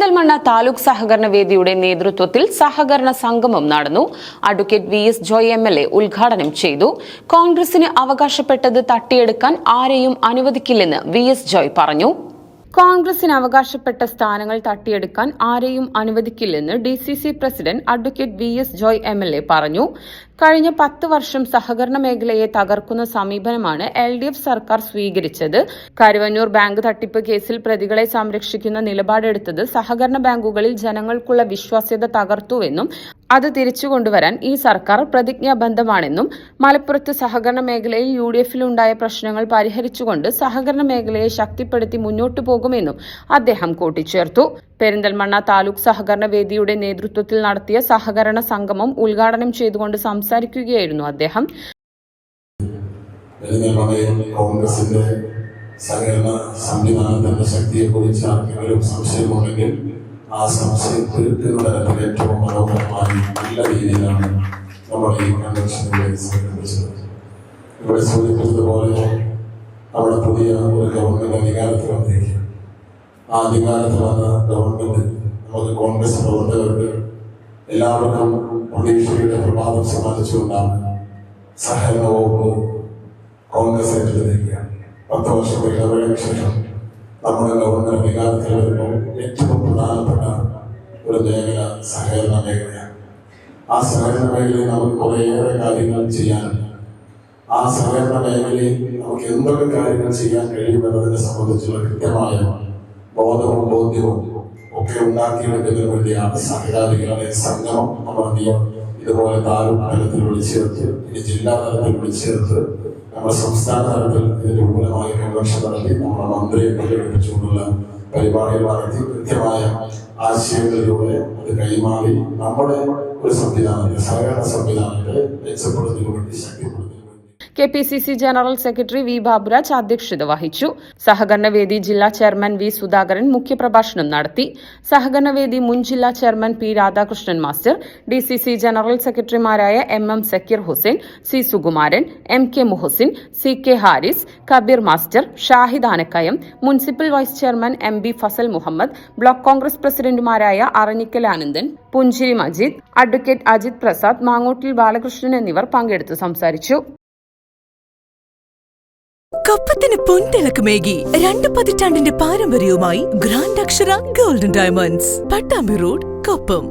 പെരിന്തൽമണ്ണ താലൂക്ക് സഹകരണ വേദിയുടെ നേതൃത്വത്തിൽ സഹകരണ സംഗമം നടന്നു. Advocate V S Joy MLA ഉദ്ഘാടനം ചെയ്തു. കോൺഗ്രസിന് അവകാശപ്പെട്ടത് തട്ടിയെടുക്കാൻ ആരെയും അനുവദിക്കില്ലെന്ന് വി എസ് ജോയ് പറഞ്ഞു. കോൺഗ്രസിന് അവകാശപ്പെട്ട സ്ഥാനങ്ങൾ തട്ടിയെടുക്കാൻ ആരെയും അനുവദിക്കില്ലെന്ന് DCC president advocate V S Joy MLA പറഞ്ഞു. കഴിഞ്ഞ 10 വർഷം സഹകരണ മേഖലയെ തകർക്കുന്ന സമീപനമാണ് LDF സർക്കാർ സ്വീകരിച്ചത്. കരുവന്നൂർ ബാങ്ക് തട്ടിപ്പ് കേസിൽ പ്രതികളെ സംരക്ഷിക്കുന്ന നിലപാടെടുത്തത് സഹകരണ ബാങ്കുകളിൽ ജനങ്ങൾക്കുള്ള വിശ്വാസ്യത തകർത്തുവെന്നും അത് തിരിച്ചുകൊണ്ടുവരാൻ ഈ സർക്കാർ പ്രതിജ്ഞാബദ്ധമാണെന്നും മലപ്പുറത്ത് സഹകരണ മേഖലയിൽ UDF-ലുണ്ടായ പ്രശ്നങ്ങൾ പരിഹരിച്ചുകൊണ്ട് സഹകരണ മേഖലയെ ശക്തിപ്പെടുത്തി മുന്നോട്ടു പോകുമെന്നും അദ്ദേഹം കൂട്ടിച്ചേർത്തു. പെരിന്തൽമണ്ണ താലൂക്ക് സഹകരണ വേദിയുടെ നേതൃത്വത്തിൽ നടത്തിയ സഹകരണ സംഗമം ഉദ്ഘാടനം ചെയ്തുകൊണ്ട് സംസാരിക്കുകയായിരുന്നു അദ്ദേഹം. കോൺഗ്രസിന്റെ സഹകരണ സംവിധാനത്തിന്റെ ശക്തിയെക്കുറിച്ച് ആർക്കെങ്കിലും സംശയമുണ്ടെങ്കിൽ ആ സംശയം തീർക്കുന്ന തരത്തിൽ ഏറ്റവും മനോഹരമായി നല്ല രീതിയിലാണ് നമ്മൾ ഈ കൺവെൻഷനിലെ സംഘടിപ്പിച്ചത്. ഇവിടെ സൂചിപ്പിച്ചതുപോലെ അവിടെ പുതിയ ഒരു ഗവൺമെന്റ് അധികാരത്തിൽ വന്നിരിക്കും. ആ അധികാരത്തിൽ വന്ന ഗവൺമെന്റ് നമുക്ക് കോൺഗ്രസ് പ്രവർത്തകർക്ക് എല്ലാവർക്കും പ്രതീക്ഷയുടെ പ്രഭാതം സമ്മാനിച്ചുകൊണ്ടാണ് സഹകരണ വകുപ്പ് കോൺഗ്രസ് ഏറ്റെടുത്തിരിക്കുകയാണ്. 10 വർഷം ഇടവേളയ്ക്ക് ശേഷം നമ്മുടെ ഗവൺമെന്റ് അധികാരത്തിൽ വരുമ്പോൾ ഏറ്റവും പ്രധാനപ്പെട്ട ഒരു മേഖല സഹകരണ മേഖലയാണ്. ആ സഹകരണ മേഖലയിൽ നമുക്ക് കുറേയേറെ കാര്യങ്ങൾ ചെയ്യാനുണ്ട്. ആ സഹകരണ മേഖലയിൽ നമുക്ക് എന്തൊക്കെ കാര്യങ്ങൾ ചെയ്യാൻ കഴിയുമെന്നതിനെ സംബന്ധിച്ചുള്ള കൃത്യമായ ബോധവും ബോധ്യവും ഒക്കെ ഉണ്ടാക്കിയെടുക്കുന്നതിന് വേണ്ടിയാണ് സഹകാരികളുടെ സംഗമം നമ്മൾ ഇതുപോലെ താലൂക്ക് തലത്തിൽ വിളിച്ചേർത്ത് ഇനി ജില്ലാ തലത്തിൽ വിളിച്ചേർത്ത് നമ്മുടെ സംസ്ഥാന തലത്തിൽ ഇതിന്റെ വിപുലമായ കൺവെൻഷൻ നടത്തി നമ്മുടെ മന്ത്രിയെ പങ്കെടുപ്പിച്ചുകൊണ്ടുള്ള പരിപാടികൾ നടത്തി കൃത്യമായ ആശയങ്ങളിലൂടെ അത് കൈമാറി നമ്മുടെ ഒരു സംവിധാനത്തെ സഹകരണ സംവിധാനത്തെ മെച്ചപ്പെടുത്തുന്നതിന് വേണ്ടി ശക്തിപ്പെടുത്തുന്നു. KPCC general secretary V Baburaj അധ്യക്ഷത വഹിച്ചു. സഹകരണവേദി ജില്ലാ ചെയർമാൻ വി സുധാകരൻ മുഖ്യപ്രഭാഷണം നടത്തി. സഹകരണവേദി മുൻ ജില്ലാ chairman P Radhakrishnan master, DCC general സെക്രട്ടറിമാരായ MM Zakir Hussain, C Sukumaran, MK Muhsin, CK Haris, Kabeer master, Shahid Anakkayam, municipal vice chairman MB Fasal Muhammad, block Congress പ്രസിഡന്റുമാരായ അറഞ്ഞിക്കൽ ആനന്ദൻ, പുഞ്ചിരി മജീദ്, അഡ്വക്കേറ്റ് അജിത് പ്രസാദ്, മാങ്ങോട്ടിൽ ബാലകൃഷ്ണൻ എന്നിവർ പങ്കെടുത്ത് സംസാരിച്ചു. കപ്പത്തിന് പൊൻതിളക്കമേകി 2 പതിറ്റാണ്ടിന്റെ പാരമ്പര്യവുമായി ഗ്രാൻഡ് അക്ഷര golden diamonds, Pattambi road, Koppam.